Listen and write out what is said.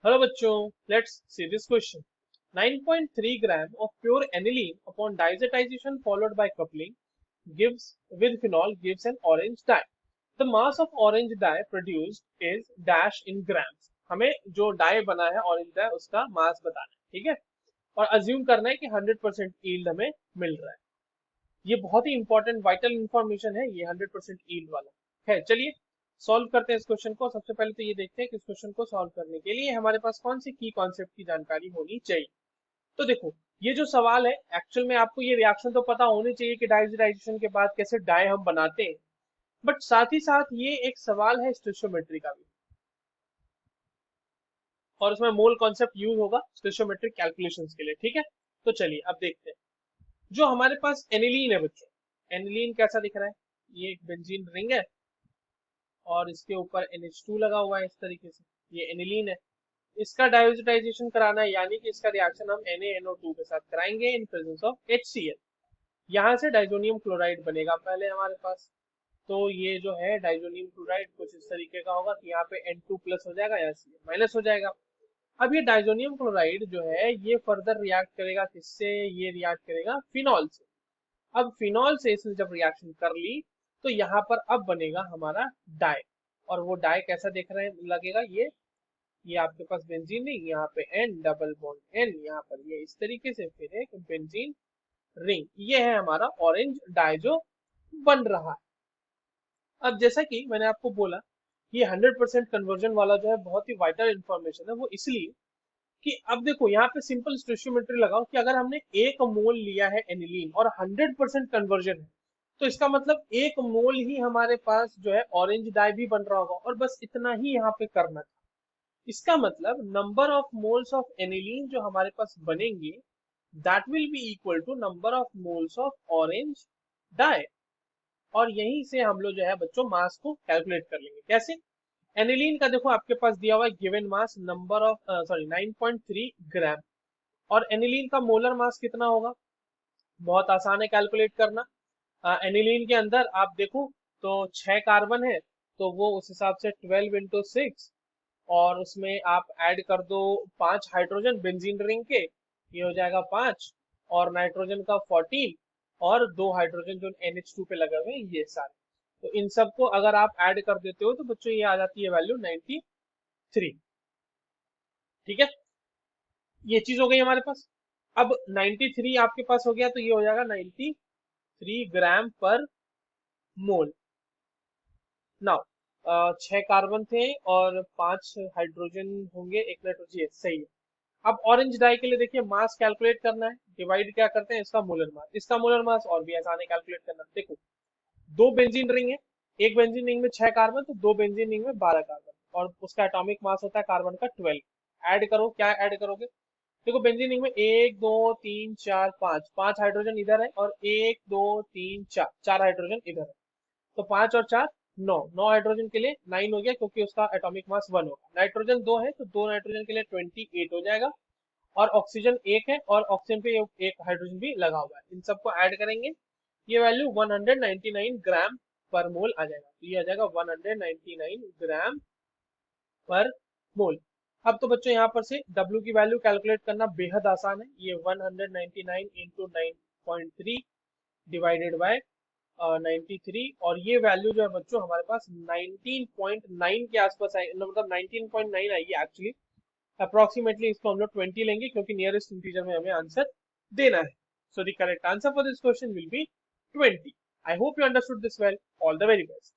Hello बच्चों, let's see this question. 9.3 gram of pure aniline upon diazotization followed by coupling gives with phenol gives an orange dye. The mass of orange dye produced is dash in grams. हमें जो die बना है orange die उसका मास बताना है, ठीक है। और अज्यूम करना है कि 100% यील्ड हमें मिल रहा है। ये बहुत ही इंपॉर्टेंट वाइटल इंफॉर्मेशन है, ये 100% यील्ड वाला है। चलिए सॉल्व करते हैं इस क्वेश्चन को। सबसे पहले तो ये देखते हैं कि इस क्वेश्चन को सॉल्व करने के लिए हमारे पास कौन सी की कॉन्सेप्ट की जानकारी होनी चाहिए। तो देखो, ये जो सवाल है एक्चुअल में आपको ये रिएक्शन तो पता होनी चाहिए कि डाइऑक्सीडाइजेशन के बाद कैसे डाई हम बनाते हैं, बट साथ ही साथ ये एक सवाल है स्टोइचियोमेट्री का भी, और उसमें मोल कॉन्सेप्ट यूज होगा स्टोइचियोमेट्रिक कैलकुलेशंस के लिए, ठीक है। तो चलिए अब देखते हैं। जो हमारे पास एनिलीन है बच्चों, एनिलीन कैसा दिख रहा है, ये एक बेंजीन रिंग है और इसके ऊपर NH2 लगा हुआ है इस तरीके से, ये एनिलीन है। इसका डायोजिटाइजेशन कराना है, यानी कि इसका रिएक्शन हम NaNO2 के साथ कराएंगे इन प्रेजेंस ऑफ HCl। यहाँ से डाइजोनियम क्लोराइड बनेगा पहले हमारे पास। तो ये जो है डाइजोनियम क्लोराइड कुछ इस तरीके का होगा कि यहाँ पे N2 प्लस हो जाएगा, यहाँ Cl माइनस हो जाएगा। अब ये डाइजोनियम क्लोराइड जो है ये फर्दर रिएक्ट करेगा किससे, ये रिएक्ट करेगा फिनॉल से। अब फिनॉल से इसने जब रिएक्शन कर ली तो यहाँ पर अब बनेगा हमारा डाई। और वो डाई कैसा देख रहे हैं लगेगा, ये आपके पास बेंजीन नहीं, यहाँ पे N डबल बॉन्ड N, यहाँ पर ये इस तरीके से फिर एक बेंजीन रिंग। ये है हमारा ऑरेंज डाई जो बन रहा है। अब जैसा कि मैंने आपको बोला, ये 100% कन्वर्जन वाला जो है बहुत ही वाइटल इंफॉर्मेशन है, वो इसलिए कि अब देखो यहाँ पे सिंपल स्टोइचियोमेट्री लगाओ कि अगर हमने 1 मोल लिया है एनिलीन और 100% कन्वर्जन है, तो इसका मतलब 1 मोल ही हमारे पास जो है ऑरेंज डाई भी बन रहा होगा, और बस इतना ही यहाँ पे करना था। इसका मतलब number of moles of aniline जो हमारे पास बनेंगे that will be equal to number of moles of orange dye. और यहीं से हम लोग जो है बच्चों मास को कैलकुलेट कर लेंगे। कैसे? एनिलीन का देखो आपके पास दिया हुआ है गिवन मास नंबर ऑफ 9.3 ग्राम, और एनिलीन का मोलर मास कितना होगा, बहुत आसान है कैलकुलेट करना। एनिलीन के अंदर आप देखो तो 6 कार्बन है, तो वो उस हिसाब से 12 × 6, और उसमें आप ऐड कर दो 5 हाइड्रोजन बेंजीन रिंग के, ये हो जाएगा 5, और नाइट्रोजन का 14, और 2 हाइड्रोजन जो NH2 पे लगे हुए हैं ये सारे। तो इन सबको अगर आप ऐड कर देते हो तो बच्चों ये आ जाती है वैल्यू 93, ठीक है। ये चीज हो गई हमारे पास। अब 93 आपके पास हो गया तो ये हो जाएगा 93 ग्राम पर मोल। नाउ 6 कार्बन थे और 5 हाइड्रोजन होंगे, एक नाइट्रोजन, सही है। अब ऑरेंज डाई के लिए देखिए मास कैलकुलेट करना है, डिवाइड क्या करते हैं इसका मोलर मास, इसका मोलर मास और भी आसान है कैलकुलेट करना। देखो, 2 बेंजीन रिंग है, एक बेंजीन रिंग में 6 कार्बन, तो 2 बेंजीन रिंग में 12 कार्बन, और उसका एटॉमिक मास होता है कार्बन का 12। ऐड करो, क्या ऐड करोगे, देखो बेंजीन रिंग में 1 2 3 4 5 हाइड्रोजन इधर है, और 1 2 3 4 4 हाइड्रोजन इधर है। तो 5 और 4 9, 9 हाइड्रोजन के लिए 9 हो गया क्योंकि उसका एटॉमिक मास 1 होगा। नाइट्रोजन 2 है तो 2 नाइट्रोजन के लिए 28 हो जाएगा, और ऑक्सीजन 1 है और ऑक्सीजन पे एक हाइड्रोजन भी लगा हुआ है। इन सबको ऐड करेंगे, ये वैल्यू 199 ग्राम पर मोल आ जाएगा। तो ये आ जाएगा 199 ग्राम पर मोल। अब तो बच्चों यहाँ पर से W की वैल्यू कैलकुलेट करना बेहद आसान है। ये 199 इंटू 9.3 डिवाइडेड बाय 93, और ये वैल्यू जो है बच्चों हमारे पास 19.9 के आसपास आई, मतलब 19.9 आएगी एक्चुअली। अप्रोक्सीमेटली इसको हम लोग 20 लेंगे क्योंकि नियरेस्ट इंटीजर में हमें आंसर देना है। So the correct answer for this question will be 20। I hope you understood this well. All the very best.